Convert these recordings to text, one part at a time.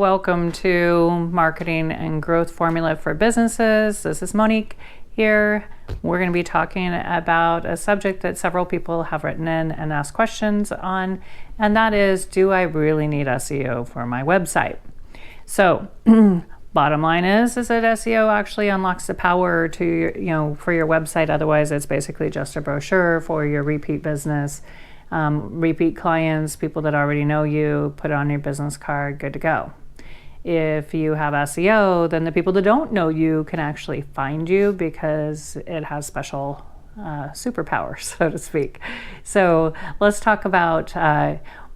welcome to Marketing and Growth Formula for Businesses. This is Monique here. We're going to be talking about a subject that several people have written in and asked questions on, and that is, do I really need SEO for my website? So bottom line is that SEO actually unlocks the power to your, for your website. Otherwise, it's basically just a brochure for your repeat business, repeat clients, people that already know you. Put it on your business card, good to go. If you have SEO, then the people that don't know you can actually find you because it has special superpowers, so to speak. So let's talk about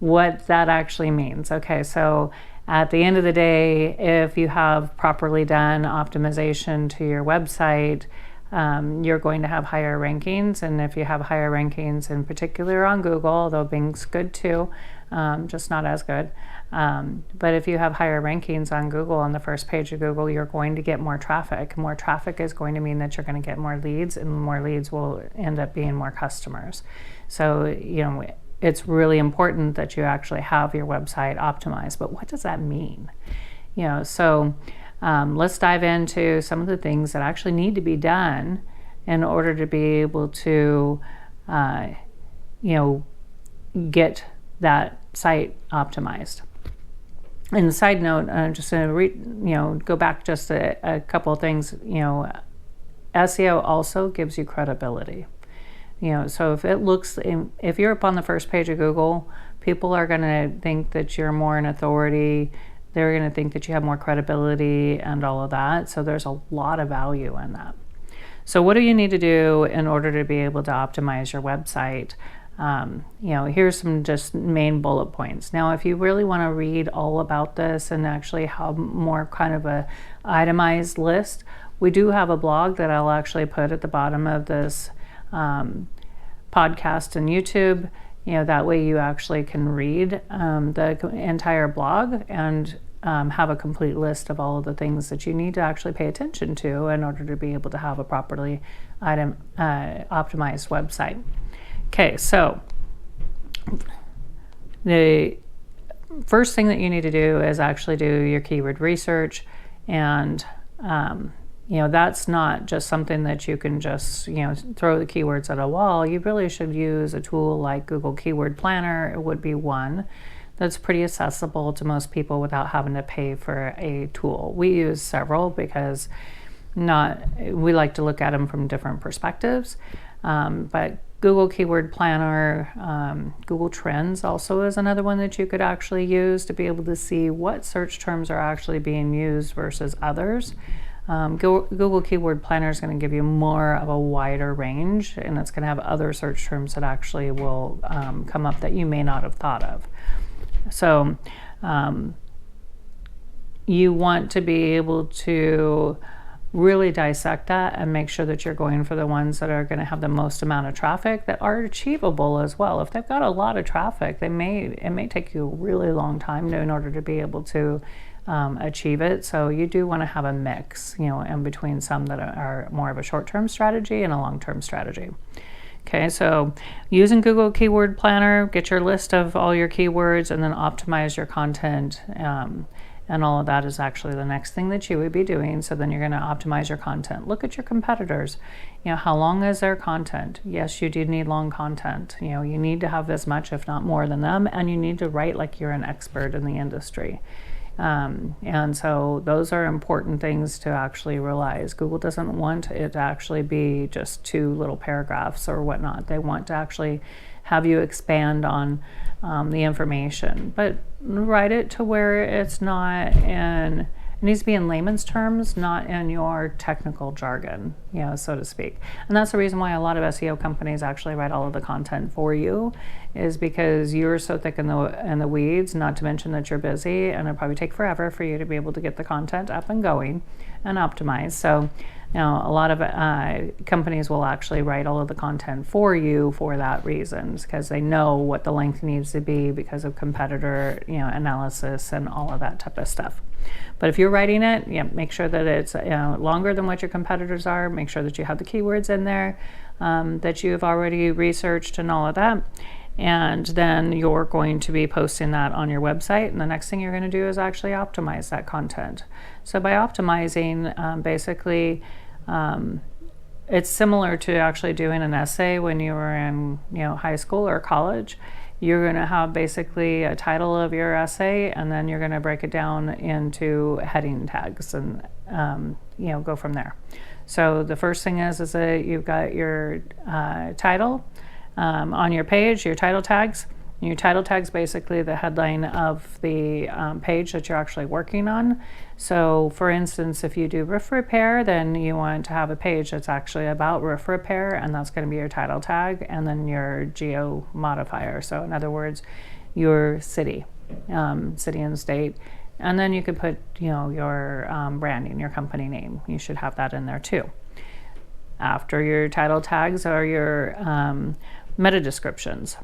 what that actually means. Okay, so at the end of the day, if you have properly done optimization to your website, you're going to have higher rankings. And if you have higher rankings, in particular on Google, although Bing's good too, just not as good. But if you have higher rankings on Google, on the first page of Google, you're going to get more traffic. More traffic is going to mean that you're going to get more leads, and more leads will end up being more customers. So, it's really important that you actually have your website optimized. But what does that mean? Let's dive into some of the things that actually need to be done in order to be able to, get that site optimized. And side note, I'm just going to go back just a couple of things. SEO also gives you credibility. So if you're up on the first page of Google, people are going to think that you're more an authority. They're going to think that you have more credibility and all of that. So there's a lot of value in that. So what do you need to do in order to be able to optimize your website? Here's some just main bullet points. Now, if you really want to read all about this and actually have more kind of a itemized list, we do have a blog that I'll actually put at the bottom of this podcast and YouTube. That way you actually can read the entire blog and have a complete list of all of the things that you need to actually pay attention to in order to be able to have a properly optimized website. Okay, so the first thing that you need to do is actually do your keyword research, and that's not just something that you can just throw the keywords at a wall. You really should use a tool like Google Keyword Planner. It would be one that's pretty accessible to most people without having to pay for a tool. We use several because we like to look at them from different perspectives, but Google Keyword Planner, Google Trends also is another one that you could actually use to be able to see what search terms are actually being used versus others. Google Keyword Planner is going to give you more of a wider range, and it's going to have other search terms that actually will come up that you may not have thought of. So you want to be able to really dissect that and make sure that you're going for the ones that are going to have the most amount of traffic that are achievable as well. If they've got a lot of traffic, it may take you a really long time in order to be able to achieve it. So you do want to have a mix, in between some that are more of a short-term strategy and a long-term strategy. Okay, so using Google Keyword Planner, get your list of all your keywords and then optimize your content. And all of that is actually the next thing that you would be doing. So then you're going to optimize your content. Look at your competitors. How long is their content? Yes, you do need long content. You need to have as much, if not more than them, and you need to write like you're an expert in the industry. And so those are important things to actually realize. Google doesn't want it to actually be just 2 little paragraphs or whatnot. They want to actually have you expand on the information, but write it to where it's not it needs to be in layman's terms, not in your technical jargon, so to speak. And that's the reason why a lot of SEO companies actually write all of the content for you, is because you're so thick in the weeds, not to mention that you're busy, and it'll probably take forever for you to be able to get the content up and going and optimized. So a lot of companies will actually write all of the content for you for that reason, because they know what the length needs to be because of competitor analysis and all of that type of stuff. But if you're writing it, make sure that it's longer than what your competitors are. Make sure that you have the keywords in there that you've already researched and all of that. And then you're going to be posting that on your website. And the next thing you're going to do is actually optimize that content. So by optimizing, basically, it's similar to actually doing an essay when you were in, high school or college. You're going to have basically a title of your essay, and then you're going to break it down into heading tags and, go from there. So the first thing is that you've got your title on your page, your title tags. Your title tags basically the headline of the page that you're actually working on. So for instance, if you do roof repair, then you want to have a page that's actually about roof repair, and that's going to be your title tag, and then your geo modifier. So in other words, your city, city and state. And then you could put, your branding, your company name. You should have that in there too. After your title tags are your meta descriptions.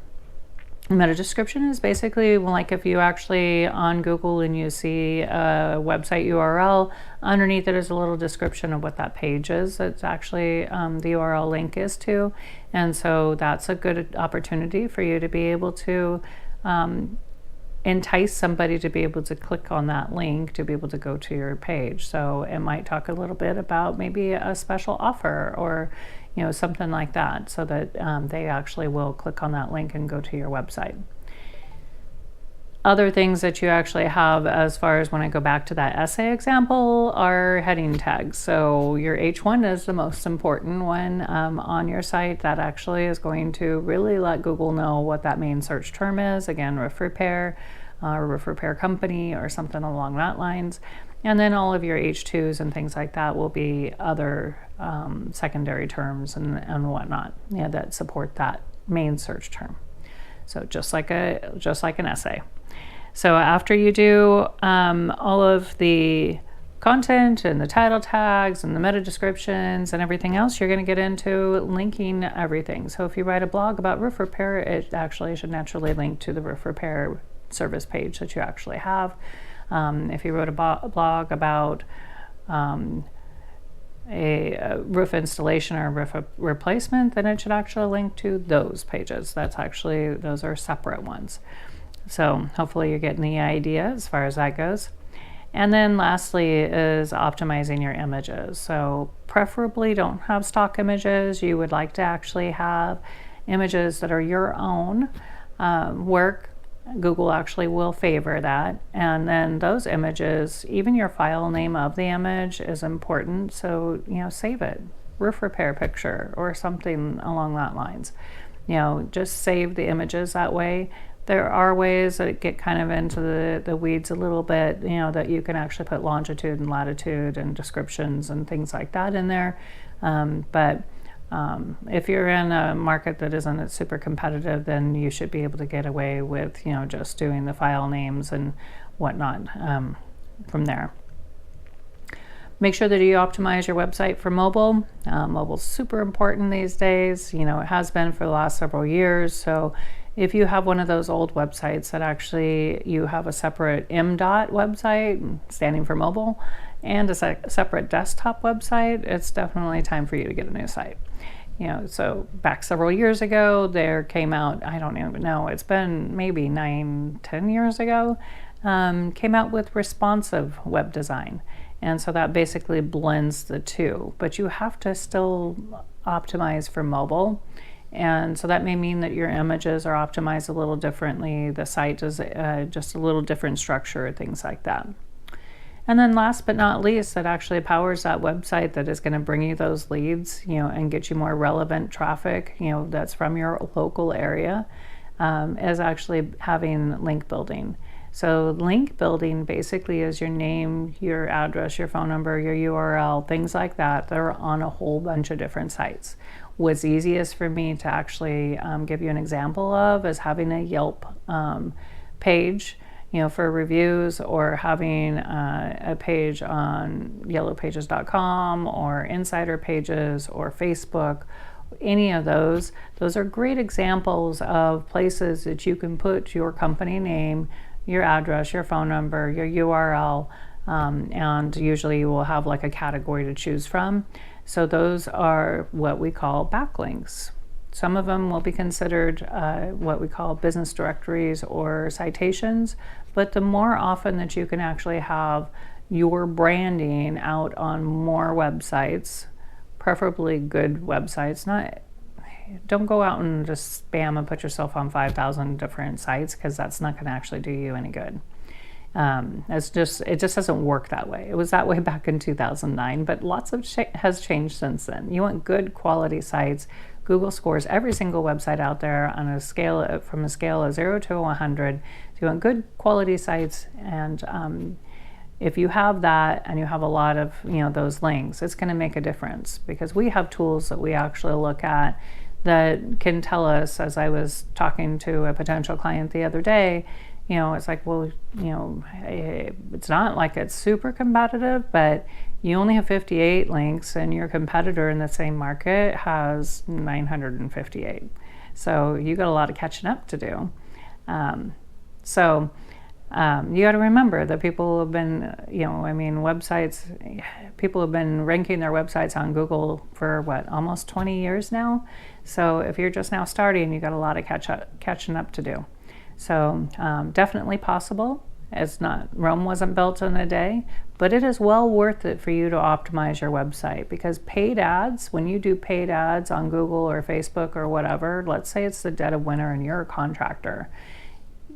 Meta description is basically like if you actually on Google and you see a website URL, underneath it is a little description of what that page is. It's actually the URL link is to. And so that's a good opportunity for you to be able to entice somebody to be able to click on that link to be able to go to your page. So it might talk a little bit about maybe a special offer or something like that, so that they actually will click on that link and go to your website. Other things that you actually have, as far as when I go back to that essay example, are heading tags. So your H1 is the most important one on your site. That actually is going to really let Google know what that main search term is. Again, roof repair, roof repair company, or something along that lines. And then all of your H2s and things like that will be other secondary terms and whatnot, that support that main search term. So just like an essay. So after you do all of the content and the title tags and the meta descriptions and everything else, you're going to get into linking everything. So if you write a blog about roof repair, it actually should naturally link to the roof repair service page that you actually have. If you wrote a blog about a roof installation or a roof replacement, then it should actually link to those pages. Those are separate ones. So hopefully you're getting the idea as far as that goes. And then lastly is optimizing your images. So preferably don't have stock images. You would like to actually have images that are your own work. Google actually will favor that. And then those images, even your file name of the image is important. So, save it, roof repair picture or something along that lines. Just save the images that way. There are ways that get kind of into the weeds a little bit, that you can actually put longitude and latitude and descriptions and things like that in there. But if you're in a market that isn't super competitive, then you should be able to get away with, just doing the file names and whatnot from there. Make sure that you optimize your website for mobile. Mobile's super important these days. It has been for the last several years. So if you have one of those old websites that actually you have a separate MDOT website standing for mobile and a separate desktop website, it's definitely time for you to get a new site. So back several years ago, there came out, I don't even know, it's been maybe 9-10 years ago, came out with responsive web design. And so that basically blends the two, but you have to still optimize for mobile. And so that may mean that your images are optimized a little differently. The site is just a little different structure, things like that. And then last but not least, that actually powers that website that is going to bring you those leads, and get you more relevant traffic, that's from your local area, is actually having link building. So link building basically is your name, your address, your phone number, your URL, things like that. They're on a whole bunch of different sites. What's easiest for me to actually give you an example of is having a Yelp page, for reviews, or having a page on yellowpages.com or Insider Pages or Facebook. Any of those are great examples of places that you can put your company name, your address, your phone number, your URL, and usually you will have like a category to choose from. So those are what we call backlinks. Some of them will be considered what we call business directories or citations, but the more often that you can actually have your branding out on more websites, preferably good websites, don't go out and just spam and put yourself on 5,000 different sites, because that's not going to actually do you any good. It just doesn't work that way. It was that way back in 2009, but lots of has changed since then. You want good quality sites. Google scores every single website out there on a scale from a scale of 0 to 100. So you want good quality sites, and if you have that and you have a lot of those links, it's going to make a difference, because we have tools that we actually look at that can tell us. As I was talking to a potential client the other day, it's like, well, it's not like it's super competitive, but you only have 58 links and your competitor in the same market has 958. So you got a lot of catching up to do. You got to remember that people have been, websites, people have been ranking their websites on Google for almost 20 years now. So if you're just now starting, you got a lot of catching up to do. So definitely possible. Rome wasn't built in a day, but it is well worth it for you to optimize your website, because paid ads, when you do paid ads on Google or Facebook or whatever, let's say it's the dead of winter and you're a contractor,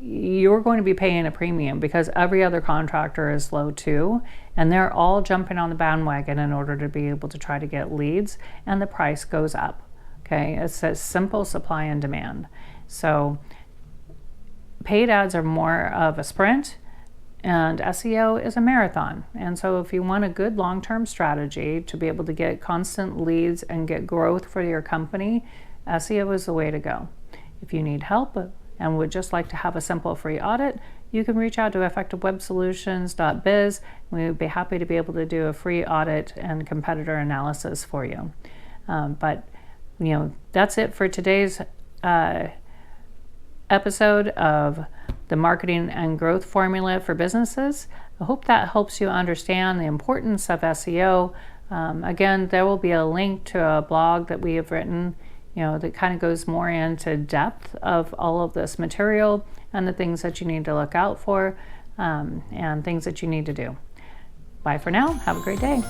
you're going to be paying a premium because every other contractor is slow too, and they're all jumping on the bandwagon in order to be able to try to get leads, and the price goes up. Okay, it's a simple supply and demand. So paid ads are more of a sprint, and SEO is a marathon. And so if you want a good long-term strategy to be able to get constant leads and get growth for your company, SEO is the way to go. If you need help and would just like to have a simple free audit, you can reach out to effectivewebsolutions.biz. We would be happy to be able to do a free audit and competitor analysis for you. But that's it for today's episode of the marketing and growth formula for businesses. I hope that helps you understand the importance of SEO. Again, there will be a link to a blog that we have written, that kind of goes more into depth of all of this material and the things that you need to look out for, and things that you need to do. Bye for now. Have a great day.